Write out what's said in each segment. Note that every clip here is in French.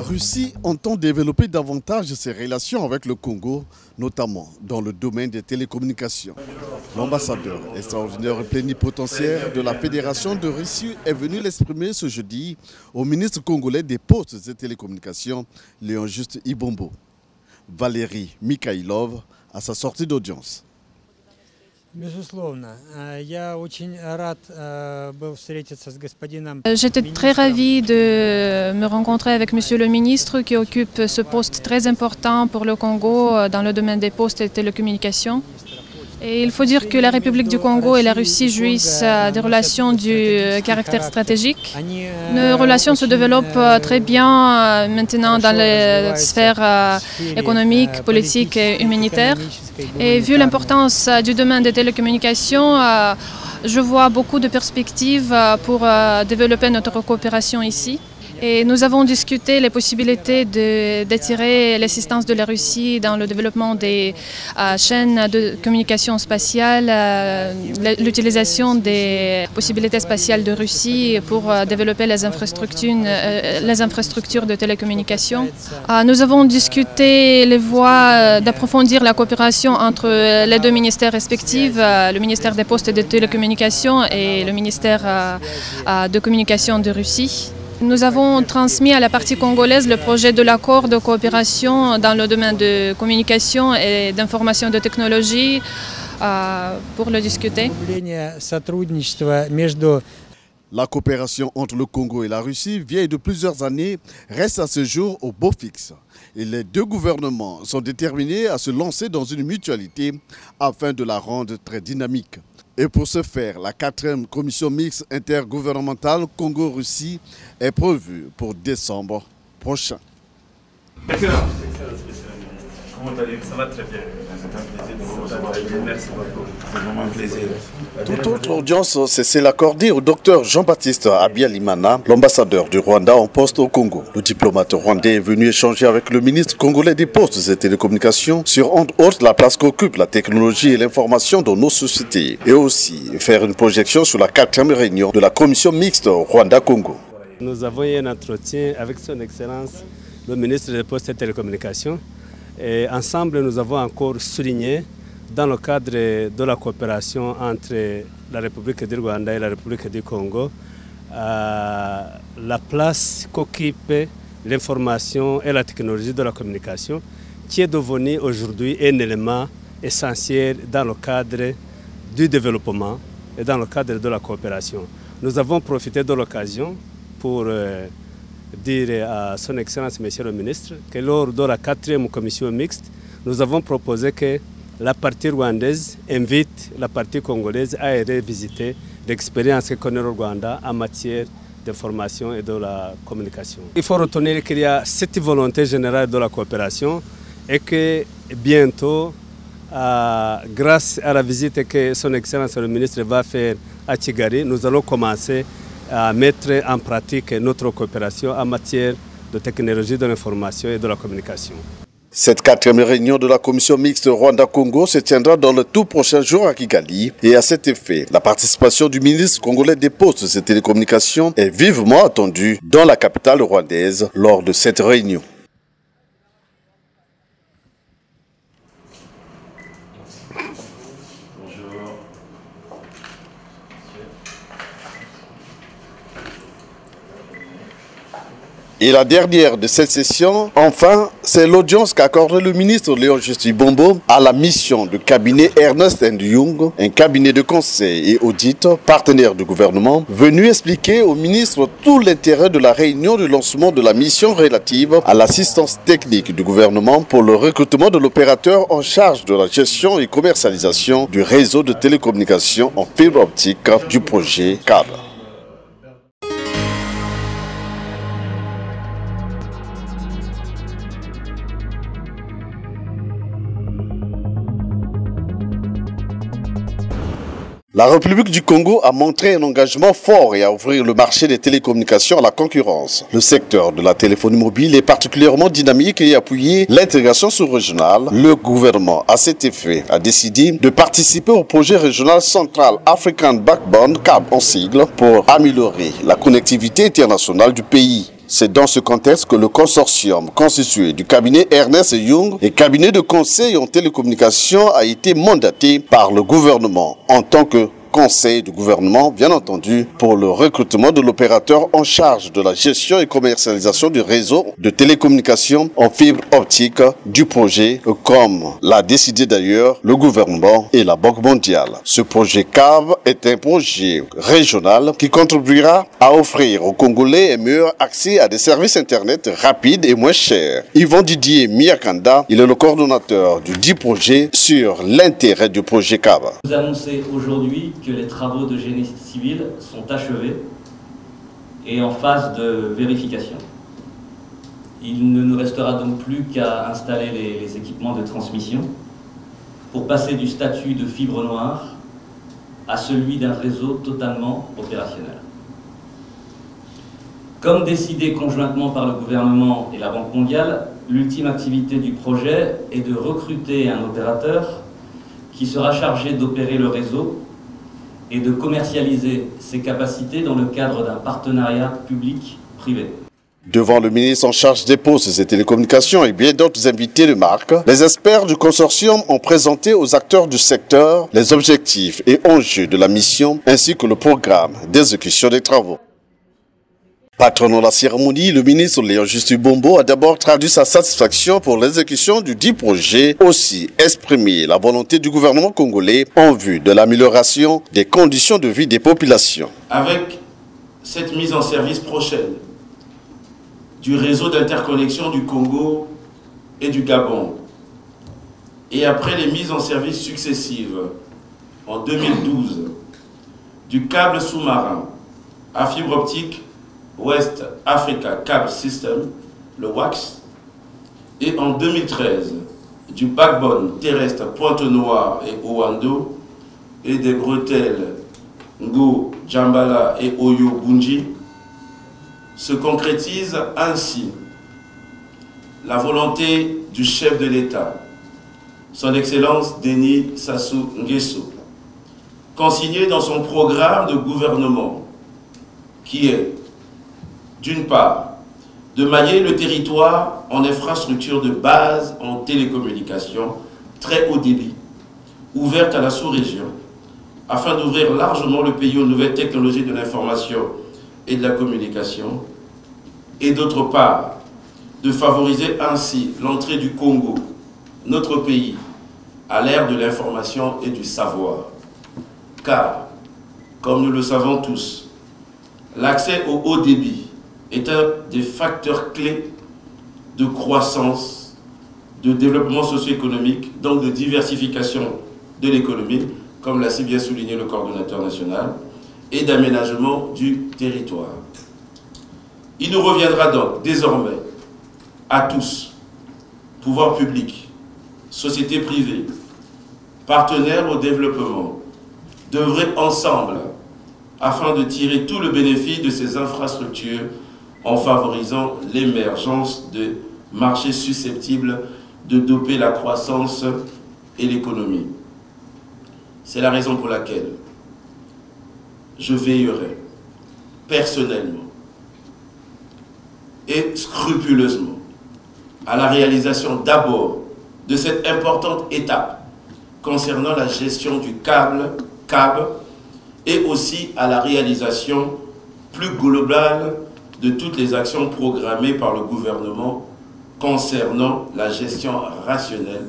Russie entend développer davantage ses relations avec le Congo, notamment dans le domaine des télécommunications. L'ambassadeur extraordinaire et plénipotentiaire de la Fédération de Russie est venu l'exprimer ce jeudi au ministre congolais des Postes et télécommunications, Léon Juste Ibombo. Valérie Mikhailov à sa sortie d'audience. J'étais très ravie de me rencontrer avec Monsieur le ministre qui occupe ce poste très important pour le Congo dans le domaine des postes et télécommunications. Et il faut dire que la République du Congo et la Russie jouissent des relations du caractère stratégique. Nos relations se développent très bien maintenant dans les sphères économiques, politiques et humanitaires. Et vu l'importance du domaine des télécommunications, je vois beaucoup de perspectives pour développer notre coopération ici. Et nous avons discuté les possibilités d'attirer l'assistance de la Russie dans le développement des chaînes de communication spatiale, l'utilisation des possibilités spatiales de Russie pour développer les infrastructures de télécommunications. Nous avons discuté les voies d'approfondir la coopération entre les deux ministères respectifs, le ministère des Postes et des Télécommunications et le ministère de Communication de Russie. Nous avons transmis à la partie congolaise le projet de l'accord de coopération dans le domaine de communication et d'information de technologie pour le discuter. La coopération entre le Congo et la Russie, vieille de plusieurs années, reste à ce jour au beau fixe. Et les deux gouvernements sont déterminés à se lancer dans une mutualité afin de la rendre très dynamique. Et pour ce faire, la 4e commission mixte intergouvernementale Congo-Russie est prévue pour décembre prochain. Excellent. Comment allez-vous? Ça va très bien. Merci beaucoup. C'est vraiment un plaisir. Toute autre audience s'est accordée au docteur Jean-Baptiste Abiyalimana, l'ambassadeur du Rwanda en poste au Congo. Le diplomate rwandais est venu échanger avec le ministre congolais des Postes et télécommunications sur, entre autres, la place qu'occupe la technologie et l'information dans nos sociétés, et aussi faire une projection sur la 4e réunion de la commission mixte Rwanda-Congo. Nous avons eu un entretien avec son Excellence, le ministre des Postes et télécommunications. Et ensemble, nous avons encore souligné, dans le cadre de la coopération entre la République du Rwanda et la République du Congo, la place qu'occupe l'information et la technologie de la communication, qui est devenue aujourd'hui un élément essentiel dans le cadre du développement et dans le cadre de la coopération. Nous avons profité de l'occasion pour dire à son Excellence, Monsieur le Ministre, que lors de la 4e commission mixte, nous avons proposé que la partie rwandaise invite la partie congolaise à aller visiter l'expérience que connaît le Rwanda en matière d'information et de la communication. Il faut retenir qu'il y a cette volonté générale de la coopération et que bientôt, grâce à la visite que son Excellence le Ministre va faire à Kigali, nous allons commencer à mettre en pratique notre coopération en matière de technologie de l'information et de la communication. Cette 4e réunion de la commission mixte Rwanda-Congo se tiendra dans le tout prochain jour à Kigali. Et à cet effet, la participation du ministre congolais des Postes et télécommunications est vivement attendue dans la capitale rwandaise lors de cette réunion. Et la dernière de cette session, enfin, c'est l'audience qu'a accordé le ministre Léon Juste Ibombo à la mission du cabinet Ernst & Young, un cabinet de conseil et audit partenaire du gouvernement, venu expliquer au ministre tout l'intérêt de la réunion de lancement de la mission relative à l'assistance technique du gouvernement pour le recrutement de l'opérateur en charge de la gestion et commercialisation du réseau de télécommunications en fibre optique du projet cadre. La République du Congo a montré un engagement fort et à ouvrir le marché des télécommunications à la concurrence. Le secteur de la téléphonie mobile est particulièrement dynamique et appuyé l'intégration sous-régionale. Le gouvernement, à cet effet, a décidé de participer au projet régional Central African Backbone, CAB en sigle, pour améliorer la connectivité internationale du pays. C'est dans ce contexte que le consortium constitué du cabinet Ernest & Young et cabinet de conseil en télécommunications a été mandaté par le gouvernement en tant que conseil du gouvernement, bien entendu, pour le recrutement de l'opérateur en charge de la gestion et commercialisation du réseau de télécommunications en fibre optique du projet, comme l'a décidé d'ailleurs le gouvernement et la Banque mondiale. Ce projet CAB est un projet régional qui contribuera à offrir aux Congolais un meilleur accès à des services Internet rapides et moins chers. Yvon Didier Miakanda, il est le coordonnateur du dit projet sur l'intérêt du projet CAB. Vous annoncez aujourd'hui que les travaux de génie civil sont achevés et en phase de vérification. Il ne nous restera donc plus qu'à installer les équipements de transmission pour passer du statut de fibre noire à celui d'un réseau totalement opérationnel. Comme décidé conjointement par le gouvernement et la Banque mondiale, l'ultime activité du projet est de recruter un opérateur qui sera chargé d'opérer le réseau et de commercialiser ses capacités dans le cadre d'un partenariat public-privé. Devant le ministre en charge des postes et télécommunications et bien d'autres invités de marque, les experts du consortium ont présenté aux acteurs du secteur les objectifs et enjeux de la mission ainsi que le programme d'exécution des travaux. Patron de la cérémonie, le ministre Léon Justus Bombo a d'abord traduit sa satisfaction pour l'exécution du dit projet, aussi exprimé la volonté du gouvernement congolais en vue de l'amélioration des conditions de vie des populations. Avec cette mise en service prochaine du réseau d'interconnexion du Congo et du Gabon, et après les mises en service successives en 2012 du câble sous-marin à fibre optique West Africa Cable System, le WACS, et en 2013 du backbone terrestre Pointe-Noire et Owando et des bretelles Ngo, Djambala et Oyo Bunji, se concrétise ainsi la volonté du chef de l'État, son Excellence Denis Sassou Nguesso, consignée dans son programme de gouvernement, qui est d'une part, de mailler le territoire en infrastructure de base en télécommunications très haut débit, ouverte à la sous-région, afin d'ouvrir largement le pays aux nouvelles technologies de l'information et de la communication, et d'autre part, de favoriser ainsi l'entrée du Congo, notre pays, à l'ère de l'information et du savoir. Car, comme nous le savons tous, l'accès au haut débit est un des facteurs clés de croissance, de développement socio-économique, donc de diversification de l'économie, comme l'a si bien souligné le coordonnateur national, et d'aménagement du territoire. Il nous reviendra donc désormais à tous, pouvoirs publics, sociétés privées, partenaires au développement, d'œuvrer ensemble afin de tirer tout le bénéfice de ces infrastructures en favorisant l'émergence de marchés susceptibles de doper la croissance et l'économie. C'est la raison pour laquelle je veillerai personnellement et scrupuleusement à la réalisation d'abord de cette importante étape concernant la gestion du câble CAB et aussi à la réalisation plus globale de toutes les actions programmées par le gouvernement concernant la gestion rationnelle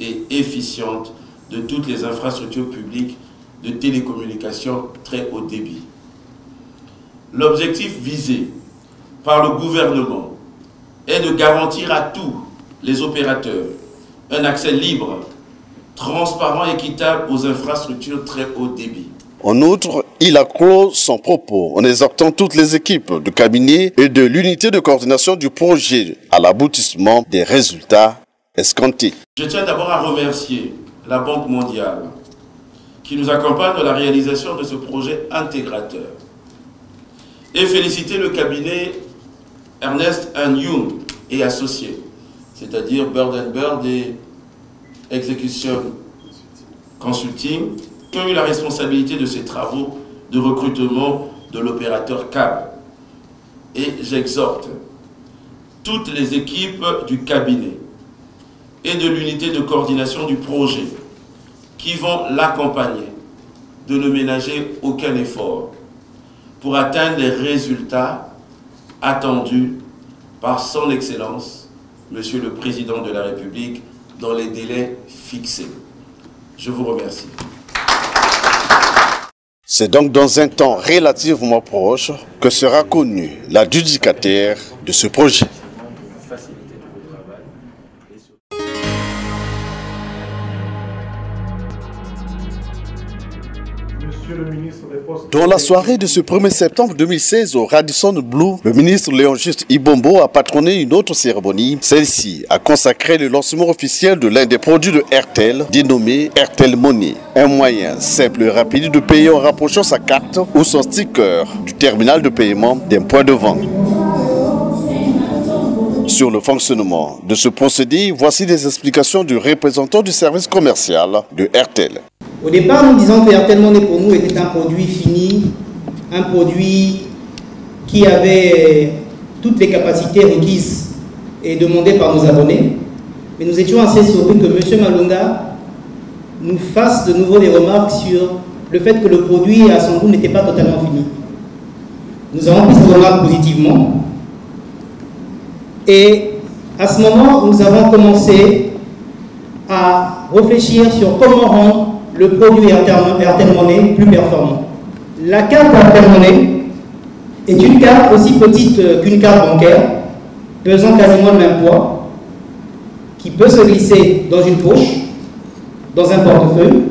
et efficiente de toutes les infrastructures publiques de télécommunications très haut débit. L'objectif visé par le gouvernement est de garantir à tous les opérateurs un accès libre, transparent et équitable aux infrastructures très haut débit. En outre, il a clos son propos en exhortant toutes les équipes du cabinet et de l'unité de coordination du projet à l'aboutissement des résultats escomptés. Je tiens d'abord à remercier la Banque mondiale qui nous accompagne dans la réalisation de ce projet intégrateur et féliciter le cabinet Ernest & Young et associés, c'est-à-dire Bird & Bird et Execution Consulting, qui ont eu la responsabilité de ces travaux de recrutement de l'opérateur CAB. et j'exhorte toutes les équipes du cabinet et de l'unité de coordination du projet qui vont l'accompagner de ne ménager aucun effort pour atteindre les résultats attendus par son Excellence, Monsieur le Président de la République, dans les délais fixés. Je vous remercie. C'est donc dans un temps relativement proche que sera connue l'adjudicataire de ce projet. Dans la soirée de ce 1er septembre 2016 au Radisson Blu, le ministre Léon-Juste Ibombo a patronné une autre cérémonie. Celle-ci a consacré le lancement officiel de l'un des produits de Airtel, dénommé Airtel Money. Un moyen simple et rapide de payer en rapprochant sa carte ou son sticker du terminal de paiement d'un point de vente. Sur le fonctionnement de ce procédé, voici des explications du représentant du service commercial de Airtel. Au départ, nous disons que Airtel Money pour nous était un produit fini, un produit qui avait toutes les capacités requises et demandées par nos abonnés. Mais nous étions assez surpris que M. Malunga nous fasse de nouveau des remarques sur le fait que le produit à son goût n'était pas totalement fini. Nous avons pris ces remarques positivement. Et à ce moment, nous avons commencé à réfléchir sur comment rendre le produit Airtel Money plus performant. La carte Airtel Money est une carte aussi petite qu'une carte bancaire, pesant quasiment le même poids, qui peut se glisser dans une poche, dans un portefeuille,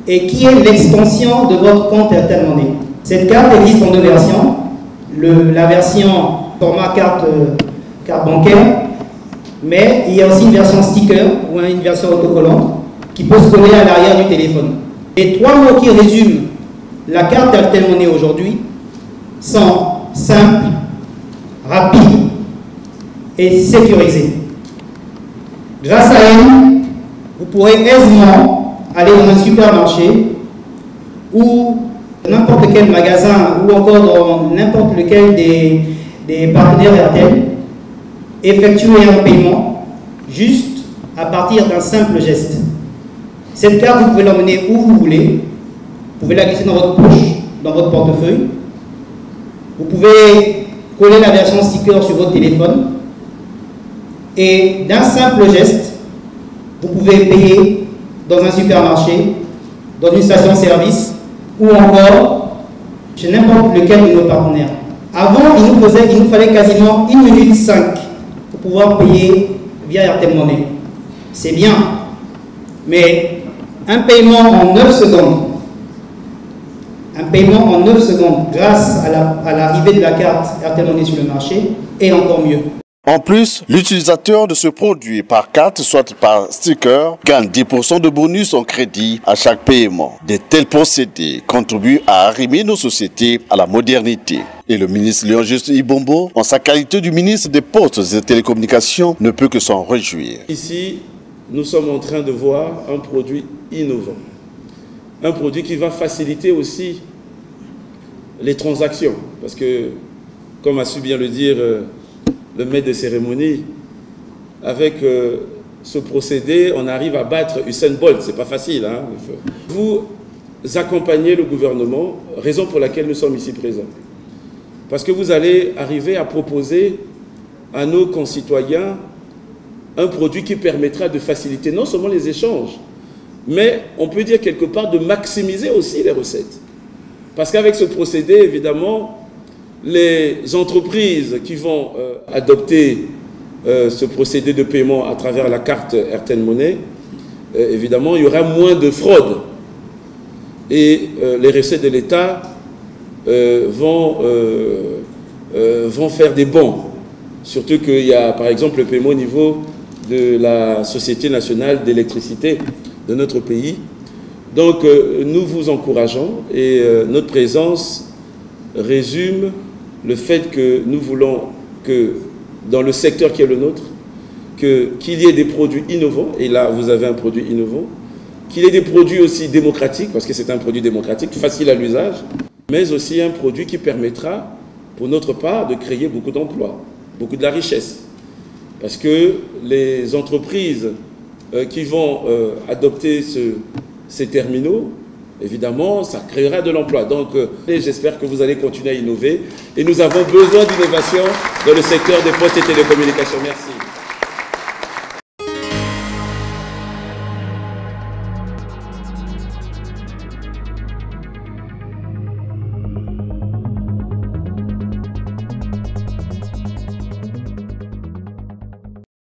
et qui est l'extension de votre compte Airtel Money. Cette carte existe en deux versions. La version format carte bancaire, mais il y a aussi une version sticker ou une version autocollante qui peut se coller à l'arrière du téléphone. Les trois mots qui résument la carte Airtel Money aujourd'hui sont simples, rapides et sécurisés. Grâce à elle, vous pourrez aisément aller dans un supermarché ou n'importe quel magasin ou encore dans n'importe lequel des partenaires Airtel, effectuer un paiement juste à partir d'un simple geste. Cette carte, vous pouvez l'emmener où vous voulez. Vous pouvez la glisser dans votre poche, dans votre portefeuille. Vous pouvez coller la version sticker sur votre téléphone. Et d'un simple geste, vous pouvez payer dans un supermarché, dans une station-service ou encore chez n'importe lequel de nos partenaires. Avant, il nous fallait quasiment 1 minute 5 pour pouvoir payer via Airtel Money. C'est bien, mais un paiement en 9 secondes, grâce à l'arrivée de la carte Airtel Money sur le marché, est encore mieux. En plus, l'utilisateur de ce produit par carte, soit par sticker, gagne 10% de bonus en crédit à chaque paiement. De tels procédés contribuent à arrimer nos sociétés à la modernité. Et le ministre Léon-Juste Ibombo, en sa qualité du ministre des Postes et des Télécommunications, ne peut que s'en réjouir. Ici, nous sommes en train de voir un produit innovant. Un produit qui va faciliter aussi les transactions. Parce que, comme a su bien le dire le maître de cérémonie, avec ce procédé, on arrive à battre Usain Bolt. C'est pas facile, hein. Vous accompagnez le gouvernement, raison pour laquelle nous sommes ici présents. Parce que vous allez arriver à proposer à nos concitoyens un produit qui permettra de faciliter non seulement les échanges, mais on peut dire quelque part de maximiser aussi les recettes. Parce qu'avec ce procédé, évidemment, les entreprises qui vont adopter ce procédé de paiement à travers la carte Airtel Money, évidemment, il y aura moins de fraude. Et les recettes de l'État vont faire des bons. Surtout qu'il y a, par exemple, le paiement au niveau de la Société nationale d'électricité de notre pays. Donc, nous vous encourageons et notre présence résume le fait que nous voulons que, dans le secteur qui est le nôtre, qu'il y ait des produits innovants, et là, vous avez un produit innovant, qu'il y ait des produits aussi démocratiques, parce que c'est un produit démocratique, facile à l'usage, mais aussi un produit qui permettra pour notre part, de créer beaucoup d'emplois, beaucoup de la richesse. Parce que les entreprises qui vont adopter ces terminaux, évidemment, ça créera de l'emploi. Donc, j'espère que vous allez continuer à innover. Et nous avons besoin d'innovation dans le secteur des postes et télécommunications. Merci.